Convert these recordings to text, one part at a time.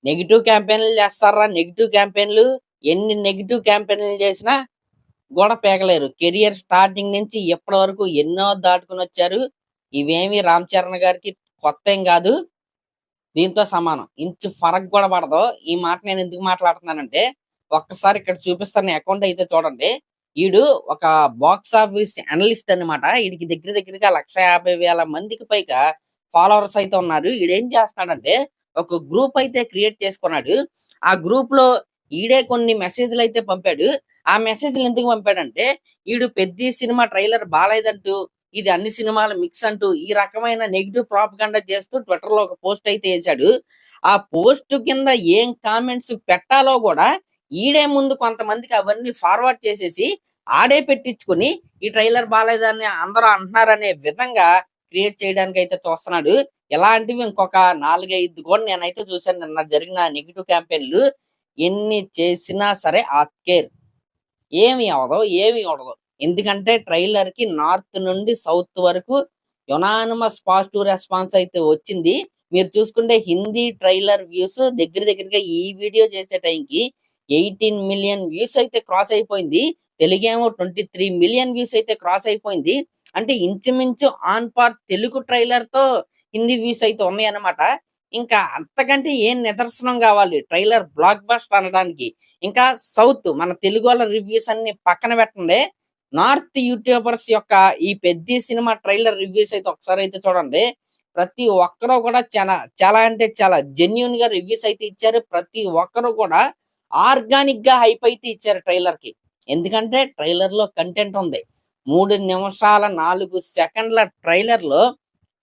Negative క్యాంపెయిన్లు చేస్తారా? Negative క్యాంపెయిన్లు ఎన్ని negative క్యాంపెయిన్లు చేసినా గోడ పేకలేరు. కెరియర్ స్టార్టింగ్ నుంచి ఇప్పటి వరకు ఎన్నో దాటుకొని వచ్చారు. ఇవేమి రామ్ చరణ్ గారికి కొత్త ఏం కాదు. దీంతో సమానం. ఇంచు ఫరక్ కూడా పడదు. ఈ మాట నేను ఎందుకు మాట్లాడుతున్నానంటే, ఒక్కసారి ఇక్కడ చూపిస్తాను అకౌంట్ అయితే చూడండి. ఈడు ఒక బాక్స్ ఆఫీస్ అనలిస్ట్ అనమాట. ఈడికి దగ్గరగా 1,50,000 మందికి పైగా ఫాలోవర్స్ అయితే ఉన్నారు. ఈడేం చేస్తున్నాడంటే ఒక గ్రూప్ అయితే క్రియేట్ చేసుకున్నాడు. ఆ గ్రూప్ లో ఈడే కొన్ని మెసేజ్లు అయితే పంపాడు. ఆ మెసేజ్లు ఎందుకు పంపాడంటే, ఈడు పెద్ద సినిమా ట్రైలర్ బాలేదంటూ, ఇది అన్ని సినిమాల మిక్స్ అంటూ ఈ రకమైన నెగిటివ్ ప్రాపగండా చేస్తూ ట్విట్టర్ లో ఒక పోస్ట్ అయితే వేశాడు. ఆ పోస్ట్ కింద ఏం కామెంట్స్ పెట్టాలో కూడా ఈడే ముందు కొంతమందికి అవన్నీ ఫార్వర్డ్ చేసేసి ఆడే పెట్టించుకుని ఈ ట్రైలర్ బాలేదని అందరూ అంటున్నారనే విధంగా క్రియేట్ చేయడానికి అయితే చూస్తున్నాడు. ఇలాంటివి ఇంకొక 4-5 కూడా నేనైతే చూశాను నిన్న జరిగిన నెగిటివ్ క్యాంపెయిన్లు. ఎన్ని చేసినా సరే ఆ కేర్ ఏమి అవదు. ఎందుకంటే ట్రైలర్ కి నార్త్ నుండి సౌత్ వరకు యునానిమస్ పాజిటివ్ రెస్పాన్స్ అయితే వచ్చింది. మీరు చూసుకుంటే హిందీ ట్రైలర్ వ్యూస్ దగ్గరగా ఈ వీడియో చేసే టైంకి 18 మిలియన్ వ్యూస్ అయితే క్రాస్ అయిపోయింది. తెలుగేమో 23 మిలియన్ వ్యూస్ అయితే క్రాస్ అయిపోయింది. అంటే ఇంచుమించు ఆన్ పార్ తెలుగు ట్రైలర్ తో హిందీ వ్యూస్ అయితే ఉన్నాయి అన్నమాట. ఇంకా అంతకంటే ఏం నిదర్శనం కావాలి ట్రైలర్ బ్లాక్ బస్టర్ అనడానికి. ఇంకా సౌత్ మన తెలుగు వాళ్ళ రివ్యూస్ అన్ని పక్కన పెట్టండి. నార్త్ యూట్యూబర్స్ యొక్క ఈ పెద్ద సినిమా ట్రైలర్ రివ్యూస్ అయితే ఒకసారి అయితే చూడండి. ప్రతి ఒక్కరు కూడా చాలా అంటే చాలా జెన్యున్ గా రివ్యూస్ అయితే ఇచ్చారు. ప్రతి ఒక్కరు కూడా ఆర్గానిక్ గా హైప్ అయితే ఇచ్చారు ట్రైలర్ కి. ఎందుకంటే ట్రైలర్ లో కంటెంట్ ఉంది. 3 నిమిషాల 4 సెకండ్ల ట్రైలర్ లో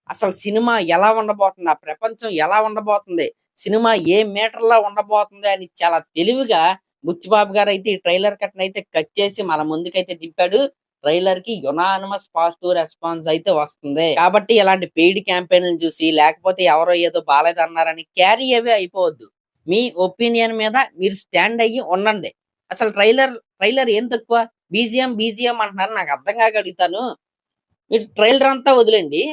అసలు సినిమా ఎలా ఉండబోతుంది, ఆ ప్రపంచం ఎలా ఉండబోతుంది, సినిమా ఏ మీటర్లా ఉండబోతుంది అని చాలా తెలివిగా బుచ్చిబాబు గారు అయితే ఈ ట్రైలర్ కట్నైతే కట్ చేసి మన ముందుకైతే దింపాడు. ట్రైలర్ కి యునానిమస్ పాజిటివ్ రెస్పాన్స్ అయితే వస్తుంది. కాబట్టి ఇలాంటి పెయిడ్ క్యాంపెయిన్లు చూసి లేకపోతే ఎవరో ఏదో బాలేదన్నారని క్యారీ అవే అయిపోవద్దు. మీ ఒపీనియన్ మీద మీరు స్టాండ్ అయ్యి ఉండండి. అసలు ట్రైలర్ ఏం తక్కువ, బీజిఎం అంటున్నారు. నాకు అర్థం కాక అడుగుతాను. మీరు ట్రైలర్ అంతా వదిలేండి,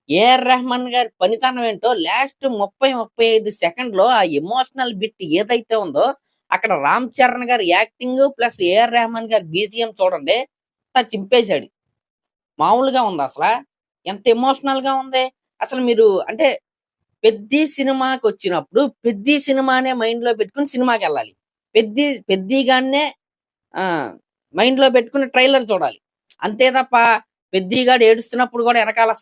ఏఆర్ రెహమాన్ గారి పనితనం ఏంటో లాస్ట్ 30-35 సెకండ్ లో ఆ ఎమోషనల్ బిట్ ఏదైతే ఉందో అక్కడ రామ్ చరణ్ గారి యాక్టింగ్ ప్లస్ ఏఆర్ రెహమాన్ గారి బీజిఎం చూడండి, చింపేశాడు. మామూలుగా ఉంది అసలు, ఎంత ఎమోషనల్ గా ఉంది. అసలు మీరు అంటే పెద్ద సినిమాకి వచ్చినప్పుడు పెద్ద సినిమానే మైండ్ లో పెట్టుకుని సినిమాకి వెళ్ళాలి. పెద్దగానే మైండ్ లో పెట్టుకుని ట్రైలర్ చూడాలి. అంతే తప్ప పెద్దిగాడు ఏడుస్తున్నప్పుడు కూడా వెనకాల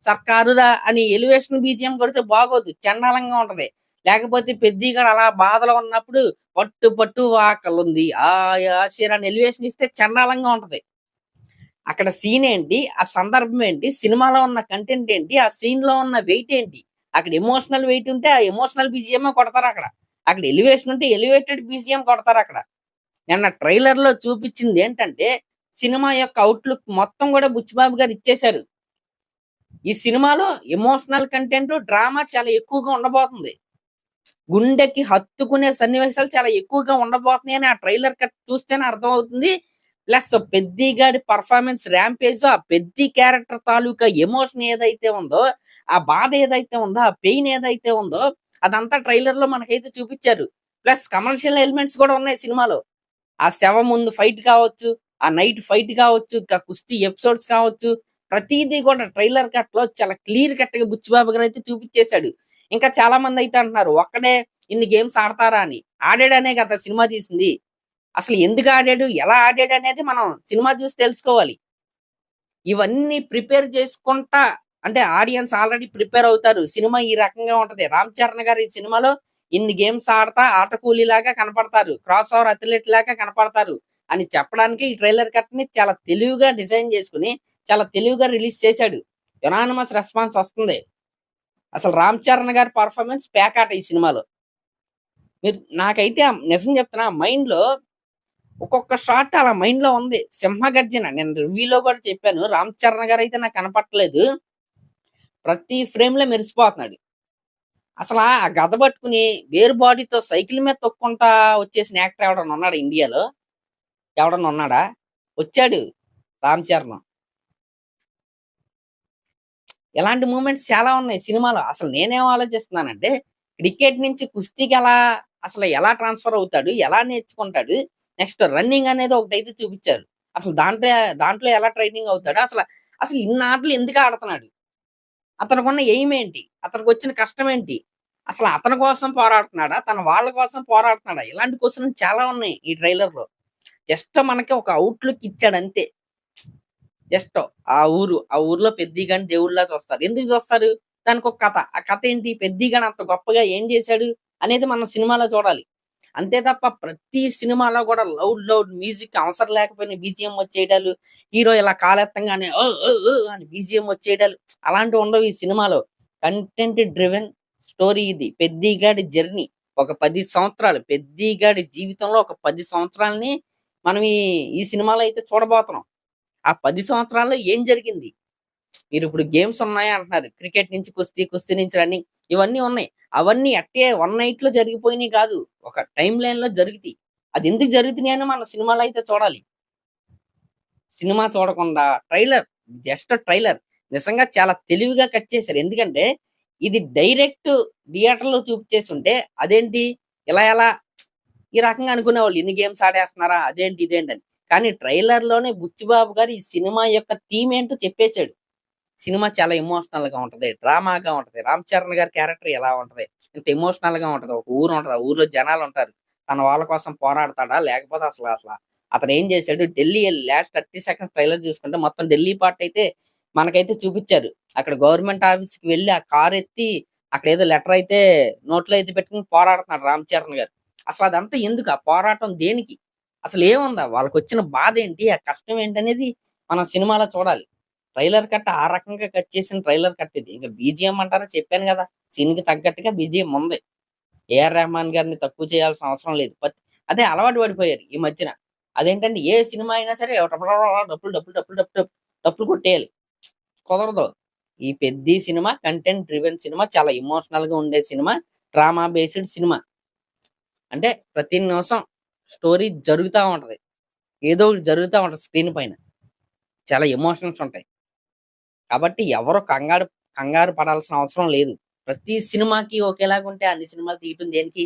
సర్కారుదా అని ఎలివేషన్ బీజిఎం కొడితే బాగోదు, చండాలంగా ఉంటది. లేకపోతే పెద్దిగాడు అలా బాధలో ఉన్నప్పుడు పట్టు ఆకలుంది అని ఎలివేషన్ ఇస్తే చండాలంగా ఉంటది. అక్కడ సీన్ ఏంటి, ఆ సందర్భం ఏంటి, సినిమాలో ఉన్న కంటెంట్ ఏంటి, ఆ సీన్ లో ఉన్న వెయిట్ ఏంటి. అక్కడ ఎమోషనల్ వెయిట్ ఉంటే ఆ ఎమోషనల్ బీజిఎం కొడతారు. అక్కడ ఎలివేషన్ ఉంటే ఎలివేటెడ్ బీజిఎం కొడతారు. అక్కడ నిన్న ట్రైలర్ లో చూపించింది ఏంటంటే సినిమా యొక్క అవుట్లుక్ మొత్తం కూడా బుచ్చిబాబు గారు ఇచ్చేశారు. ఈ సినిమాలో ఎమోషనల్ కంటెంట్, డ్రామా చాలా ఎక్కువగా ఉండబోతుంది. గుండెకి హత్తుకునే సన్నివేశాలు చాలా ఎక్కువగా ఉండబోతున్నాయి అని ఆ ట్రైలర్ కట్ చూస్తేనే అర్థం అవుతుంది. ప్లస్ పెద్దిగాడి పర్ఫార్మెన్స్ ర్యాంపేజ్, ఆ పెద్ద క్యారెక్టర్ తాలూకా ఎమోషన్ ఏదైతే ఉందో, ఆ బాధ ఏదైతే ఉందో, ఆ పెయిన్ ఏదైతే ఉందో అదంతా ట్రైలర్ లో మనకైతే చూపించారు. ప్లస్ కమర్షియల్ ఎలిమెంట్స్ కూడా ఉన్నాయి సినిమాలో. ఆ శవం ముందు ఫైట్ కావచ్చు, ఆ నైట్ ఫైట్ కావచ్చు, ఇంకా కుస్తీ ఎపిసోడ్స్ కావచ్చు, ప్రతిదీ కూడా ట్రైలర్ కట్ లో చాలా క్లియర్ కట్ గా బుచ్చిబాబు గారు అయితే చూపించేశాడు. ఇంకా చాలా మంది అయితే అంటున్నారు ఒక్కడే ఇన్ని గేమ్స్ ఆడతారా అని. ఆడాడనే కదా సినిమా తీసింది. అసలు ఎందుకు ఆడాడు, ఎలా ఆడాడు అనేది మనం సినిమా చూసి తెలుసుకోవాలి. ఇవన్నీ ప్రిపేర్ చేసుకుంటా అంటే ఆడియన్స్ ఆల్రెడీ ప్రిపేర్ అవుతారు. సినిమా ఈ రకంగా ఉంటది. రామ్ చరణ్ గారు ఈ సినిమాలో ఇన్ని గేమ్స్ ఆడతా ఆట కూలీలాగా కనపడతారు, క్రాస్ ఓవర్ అథ్లెట్ లాగా కనపడతారు అని చెప్పడానికి ఈ ట్రైలర్ కట్ ని చాలా తెలివిగా డిజైన్ చేసుకుని చాలా తెలివిగా రిలీజ్ చేశాడు. యునానిమస్ రెస్పాన్స్ వస్తుంది. అసలు రామ్ చరణ్ గారి పర్ఫార్మెన్స్ పేకాట ఈ సినిమాలో. మీరు నాకైతే నిజం చెప్తున్నా, మైండ్ లో ఒక్కొక్క షాట్ అలా మైండ్ లో ఉంది. సింహగర్జన నేను రివ్యూలో కూడా చెప్పాను. రామ్ చరణ్ గారు అయితే నాకు కనపట్టలేదు, ప్రతి ఫ్రేమ్ లో మెరిసిపోతున్నాడు. అసలు ఆ గద పట్టుకుని వేరు బాడీతో సైకిల్ మీద తొక్కుంటా వచ్చేసిన యాక్టర్ ఎవడన్నా ఉన్నాడా ఇండియాలో? ఎవడన్నా ఉన్నాడా? వచ్చాడు రామ్ చరణ్. ఇలాంటి మూమెంట్స్ చాలా ఉన్నాయి సినిమాలో. అసలు నేనేం ఆలోచిస్తున్నానంటే క్రికెట్ నుంచి కుస్తీకి అసలు ఎలా ట్రాన్స్ఫర్ అవుతాడు? ఎలా నేర్చుకుంటాడు? నెక్స్ట్ రన్నింగ్ అనేది ఒకటైతే చూపిచ్చారు. అసలు దాంట్లో ఎలా ట్రైనింగ్ అవుతాడు? అసలు ఇన్ని ఆటలు ఎందుకు ఆడుతున్నాడు? అతనికున్న ఎయిమ్ ఏంటి? అతనికొచ్చిన కష్టం ఏంటి? అసలు అతని కోసం పోరాడుతున్నాడా? తన వాళ్ళ కోసం పోరాడుతున్నాడా? ఇలాంటి క్వెషన్‌లు చాలా ఉన్నాయి ఈ ట్రైలర్‌లో. జస్ట్ మనకి ఒక ఔట్‌లుక్ ఇచ్చాడంతే. జస్ట్ ఆ ఊర్లో పెద్ది గాని దేవుడిలా చూస్తారు. ఎందుకు చూస్తారు? దానికొక కథ. ఆ కథ ఏంటి? పెద్ది గాని అంత గొప్పగా ఏం చేశాడు? అనేది మనం సినిమాలో చూడాలి. అంతే తప్ప ప్రతి సినిమాలో కూడా లౌడ్ మ్యూజిక్ అవసరం లేకపోయినా బీజీఎం వచ్చేయడాలు, హీరో ఇలా కాలెత్తంగానే అని బీజీఎం వచ్చేయడాలు అలాంటివి ఉండవు ఈ సినిమాలో. కంటెంట్ డ్రివెన్ స్టోరీ ఇది. పెద్దిగాడి జర్నీ. ఒక 10 సంవత్సరాలు పెద్దిగాడి జీవితంలో ఒక 10 సంవత్సరాలని మనం ఈ సినిమాలో అయితే చూడబోతున్నాం. ఆ 10 సంవత్సరాల్లో ఏం జరిగింది? మీరిప్పుడు గేమ్స్ ఉన్నాయి అంటున్నారు. క్రికెట్ నుంచి కుస్తీ, కుస్తీ నుంచి రన్నింగ్ ఇవన్నీ ఉన్నాయి. అవన్నీ అట్టే వన్ నైట్‌లో జరిగిపోయినయి కాదు. ఒక టైమ్ లైన్‌లో జరుగుతాయి. అది ఎందుకు జరుగుతున్నాయని మన సినిమాలో అయితే చూడాలి. సినిమా చూడకుండా జస్ట్ ట్రైలర్ నిజంగా చాలా తెలివిగా కట్ చేశారు. ఎందుకంటే ఇది డైరెక్ట్ థియేటర్‌లో చూపించేసుంటే అదేంటి ఎలా ఈ రకంగా అనుకునేవాళ్ళు. ఇన్ని గేమ్స్ ఆడేస్తున్నారా? అదేంటి ఇదేంటని. కానీ ట్రైలర్‌లోనే బుచ్చిబాబు గారు ఈ సినిమా యొక్క థీమ్ ఏంటో చెప్పేసాడు. సినిమా చాలా ఎమోషనల్‌గా ఉంటది. డ్రామాగా ఉంటది. 'రామ్ చరణ్' గారి క్యారెక్టర్ ఎలా ఉంటది? ఇంత ఎమోషనల్‌గా ఉంటది. ఒక ఊరు ఉంటది. ఆ ఊర్లో జనాలుంటారు. తన వాళ్ళ కోసం పోరాడతాడా? లేకపోతే అసల అతనేం చేశాడు? ఢిల్లీ ఎళ్లి లాస్ట్ 30 సెకండ్స్ ట్రైలర్ చూసుకుంటే మొత్తం ఢిల్లీ పార్ట్ అయితే మనకైతే చూపిచ్చారు. అక్కడ గవర్నమెంట్ ఆఫీస్‌కి వెళ్లి ఆ కారెత్తి అక్కడేదో లెటర్ అయితే నోట్లో అయితే పెట్టుకొని పోరాడుతున్నాడు 'రామ్ చరణ్' గారు. అసలదంతా ఎందుకు? ఆ పోరాటం దేనికి? అసలేముంది? వాళ్ళకొచ్చిన బాధేంటి? ఆ కష్టం ఏంటనేది మనం సినిమాలో చూడాలి. ట్రైలర్ కట్ ఆ రకంగా కట్ చేసిన ట్రైలర్ కట్ ఇది. ఇంక బీజీఎం అంటారా చెప్పాను గదా! సీన్‌కి తగ్గట్టుగా బీజీఎం ఉంది. ఏఆర్ రెహమాన్ గారిని తక్కువ చేయాల్సిన అవసరం లేదు. అదే అలవాటు పడిపోయారు ఈ మధ్యన. అదేంటంటే ఏ సినిమా అయినా సరే డప్పులు కొట్టేయాలి. కుదరదు. ఈ 'Peddi' cinema content driven cinema. చాలా ఎమోషనల్‌గా ఉండే సినిమా. Drama based cinema. అంటే ప్రతి నిమిషం స్టోరీ జరుగుతా ఉంటది. ఏదో ఒకటి జరుగుతా ఉంటది స్క్రీన్ పైన. చాలా ఎమోషన్స్ ఉంటాయి. కాబట్టి ఎవరు కంగారు పడాల్సిన అవసరం లేదు. ప్రతి సినిమాకి ఒకేలాగుంటే అన్ని సినిమాలు తీయటం దేనికి?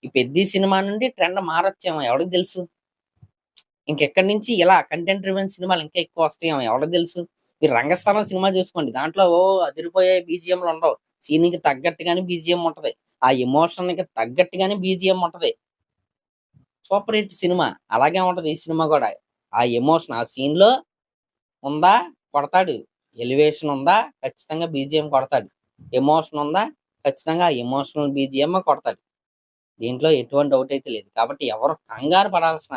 ఈ 'పెద్ది' సినిమా నుండి ట్రెండ్ మారొచ్చేమో ఎవడికి తెలుసు? ఇంకెక్కడి నుంచి ఇలా కంటెంట్ డ్రివెన్ సినిమాలు ఇంకా ఎక్కువ వస్తాయేమో ఎవడికి తెలుసు? మీరు 'రంగస్థలం' సినిమా చూసుకోండి. దాంట్లో అదిరిపోయే బీజీఎంలు ఉండవు. సీన్‌కి తగ్గట్టుగానే బీజీఎం ఉంటది. ఆ ఎమోషన్‌కి తగ్గట్టుగానే బీజీఎం ఉంటది. Super hit cinema. అలాగే ఉంటది ఈ సినిమా గూడా. ఆ ఎమోషన్ ఆ సీన్‌లో ఉందా? కొడతాడు. ఎలివేషన్ ఉందా? ఖచ్చితంగా బీజీఎం కొడతాడు. ఎమోషన్ ఉందా? ఖచ్చితంగా ఆ ఎమోషనల్ బీజీఎం కొడతాడు. దీంట్లో ఎటువంటి డౌట్ అయితే లేదు. కాబట్టి ఎవరు కంగారు పడాల్సిన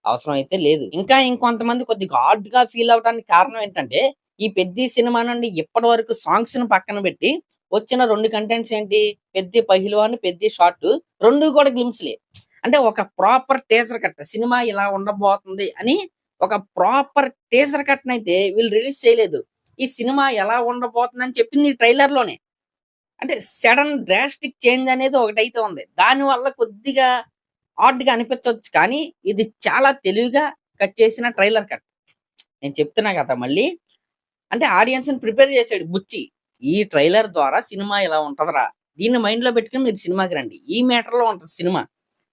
అవసరం అయితే లేదు. ఇంకా ఇంకొంతమంది కొద్దిగా హార్డ్‌గా ఫీల్ అవ్వడానికి కారణం ఏంటంటే, ఈ 'పెద్ది' సినిమా నుండి ఇప్పటి వరకు సాంగ్స్‌ని పక్కన పెట్టి వచ్చిన 2 కంటెంట్స్ ఏంటి? 'పెద్ది పహిల్వాన్', 'పెద్ది షార్ట్' 2 కూడా గ్లింప్స్‌లే. అంటే ఒక ప్రాపర్ టీజర్ కట్. సినిమా ఇలా ఉండబోతుంది అని ఒక ప్రాపర్ టీజర్ కట్‌నయితే వీళ్ళు రిలీజ్ చేయలేదు. ఈ సినిమా ఎలా ఉండబోతుందని చెప్పింది ఈ ట్రైలర్‌లోనే. అంటే సడెన్ డ్రాస్టిక్ చేంజ్ అనేది ఒకటైతే ఉంది. దానివల్ల కొద్దిగా ఆడ్‌గా అనిపించొచ్చు. కానీ ఇది చాలా తెలివిగా కట్ చేసిన ట్రైలర్ కట్. నేను చెప్తున్నా కదా మళ్ళీ. అంటే ఆడియన్స్‌ని ప్రిపేర్ చేసాడు బుచ్చి. ఈ ట్రైలర్ ద్వారా సినిమా ఇలా ఉంటదిరా! దీన్ని మైండ్‌లో పెట్టుకొని మీరు సినిమాకి రండి. ఈ మ్యాటర్‌లో ఉంటది సినిమా.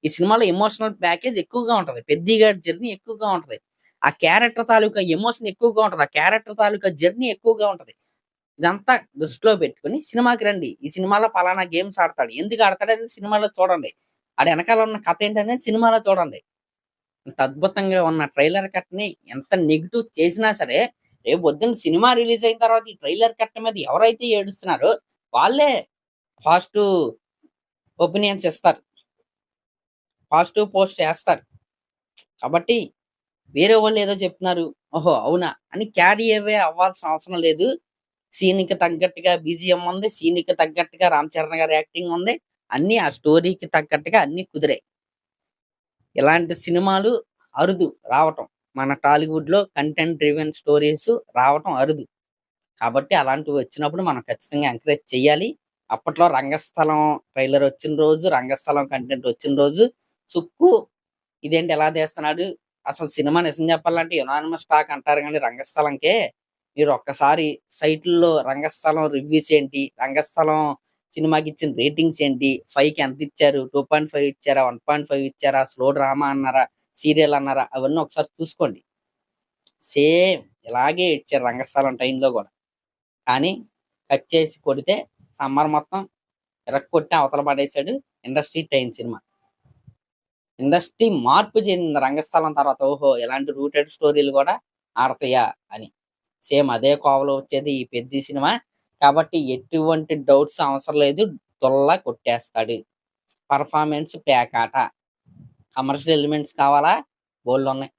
ఈ సినిమాలో ఎమోషనల్ ప్యాకేజ్ ఎక్కువగా ఉంటది. 'పెద్ది' గారి జర్నీ ఎక్కువగా ఉంటది. ఆ క్యారెక్టర్ తాలూకా ఎమోషన్ ఎక్కువగా ఉంటది. ఆ క్యారెక్టర్ తాలూకా జర్నీ ఎక్కువగా ఉంటది. ఇదంతా దృష్టిలో పెట్టుకొని సినిమాకి రండి. ఈ సినిమాలో పలానా గేమ్స్ ఆడతాడు. ఎందుకు ఆడతాడనేది సినిమాలో చూడండి. ఆడి ఎనకాల ఉన్న కథ ఏంటనేది సినిమాలో చూడండి. ఇంత అద్భుతంగా ఉన్న ట్రైలర్ కట్‌ని ఎంత నెగెటివ్ చేసినా సరే, రేపు పొద్దున్న సినిమా రిలీజ్ అయిన తర్వాత ఈ ట్రైలర్ కట్ మీద ఎవరైతే ఏడుస్తున్నారో వాళ్ళే పాజిటివ్ ఒపీనియన్స్ ఇస్తారు. పాజిటివ్ పోస్ట్ చేస్తారు. కాబట్టి వేరే వాళ్ళు ఏదో చెప్తున్నారు. ఓహో! అవునా! అని క్యారీ అవే అవ్వాల్సిన అవసరం లేదు. సీన్‌కి తగ్గట్టుగా బీజీఎం ఉంది. సీన్‌కి తగ్గట్టుగా 'రామ్ చరణ్' గారి యాక్టింగ్ ఉంది. అన్నీ ఆ స్టోరీకి తగ్గట్టుగా అన్నీ కుదిరాయి. ఇలాంటి సినిమాలు అరుదు రావటం. మన టాలీవుడ్‌లో కంటెంట్ డ్రివెన్ స్టోరీస్ రావటం అరుదు. కాబట్టి అలాంటివి వచ్చినప్పుడు మనం ఖచ్చితంగా ఎంకరేజ్ చేయాలి. అప్పట్లో 'రంగస్థలం' ట్రైలర్ వచ్చిన రోజు, 'రంగస్థలం' కంటెంట్ వచ్చిన రోజు 'సుక్కు' ఇదేంటి ఎలా తీస్తున్నాడు? అసలు సినిమా నిజం చెప్పాలంటే యునానిమస్ టాక్ అంటారు గానీ 'రంగస్థలం'కే మీరు ఒక్కసారి సైట్‌ల్లో 'రంగస్థలం' రివ్యూస్ ఏంటి? 'రంగస్థలం' సినిమాకి ఇచ్చిన రేటింగ్స్ ఏంటి, 5కి ఎంత ఇచ్చారు, 2.5 ఇచ్చారా, 1.5 ఇచ్చారా, స్లో డ్రామా అన్నారా, సీరియల్ అన్నారా, అవన్నీ ఒకసారి చూసుకోండి. సేమ్ ఇలాగే ఇచ్చారు రంగస్థలం టైంలో కూడా. కానీ కట్ చేసి కొడితే సమ్మర్ మొత్తం ఇరక్కొట్టి అవతల పడేశాడు. Industry time cinema. ఇండస్ట్రీ మార్పు చెందింది రంగస్థలం తర్వాత. ఓహో! ఇలాంటి రూటెడ్ స్టోరీలు కూడా ఆడతాయా అని. సేమ్ అదే కోవలో వచ్చేది ఈ 'పెద్ది' సినిమా. కాబట్టి ఎటువంటి డౌట్స్ అవసరం లేదు. దుల్లా కొట్టేస్తాడు. పర్ఫార్మెన్స్ పేకాట. కమర్షియల్ ఎలిమెంట్స్ కావాలా? బోలెడున్నాయి.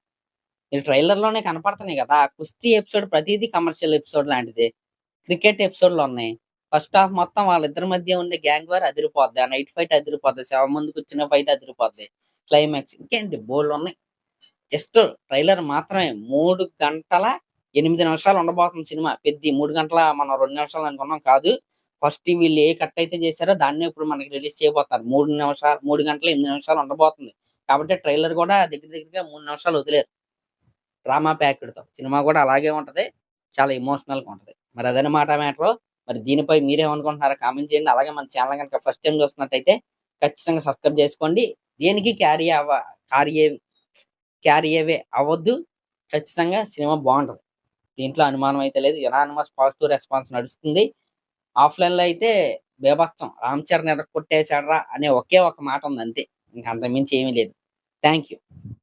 ఈ ట్రైలర్‌లోనే కనపడుతున్నాయి గదా! కుస్తీ ఎపిసోడ్ ప్రతీదీ కమర్షియల్ ఎపిసోడ్ లాంటిదే. క్రికెట్ ఎపిసోడ్‌లున్నాయి. ఫస్ట్ హాఫ్ మొత్తం వాళ్ళిద్దరి మధ్య ఉండే గ్యాంగ్ వార్ అదిరిపోద్ది. ఆ నైట్ ఫైట్ అదిరిపోద్ది. శవం ముందు కూర్చునే ఫైట్ అదిరిపోద్ది. క్లైమాక్స్ ఇంకేంటి బోలెడున్నాయి. జస్ట్ ట్రైలర్ మాత్రమే 3 గంటల 8 నిమిషాలు ఉండబోతుంది సినిమా. 'పెద్ది' 3 గంటల మనం 2 నిమిషాలు అనుకున్నాం కాదు. ఫస్ట్ వీళ్ళు ఏ కట్ అయితే చేశారో దాన్నే ఇప్పుడు మనకి రిలీజ్ చేయబోతున్నారు. 3 గంటల 8 నిమిషాలు ఉండబోతుంది. కాబట్టి ట్రైలర్ కూడా దగ్గర దగ్గరగా 3 నిమిషాలు వదిలారు. డ్రామా ప్యాక్డ్‌తో. సినిమా కూడా అలాగే ఉంటది. చాలా ఎమోషనల్‌గా ఉంటది. మరి అదనమాట మ్యాటరు. మరి దీనిపై మీరేమనుకుంటున్నారో కామెంట్ చేయండి. అలాగే మన ఛానెల్ గనుక ఫస్ట్ టైమ్ చూస్తున్నట్టయితే ఖచ్చితంగా సబ్స్క్రైబ్ చేసుకోండి. దేనికి కార్యే క్యారీ అవే అవ్వద్దు. ఖచ్చితంగా సినిమా బావుంటది. దీంట్లో అనుమానం అయితే లేదు. యునానిమస్ పాజిటివ్ రెస్పాన్స్ నడుస్తుంది. ఆఫ్‌లైన్‌లో అయితే బీభత్సం. 'రామ్ చరణ్' ఎర్రగొట్టేసాడురా అనే ఒకే ఒక మాట ఉంది అంతే. ఇంక అంతకు మించి ఏమీ లేదు. Thank you.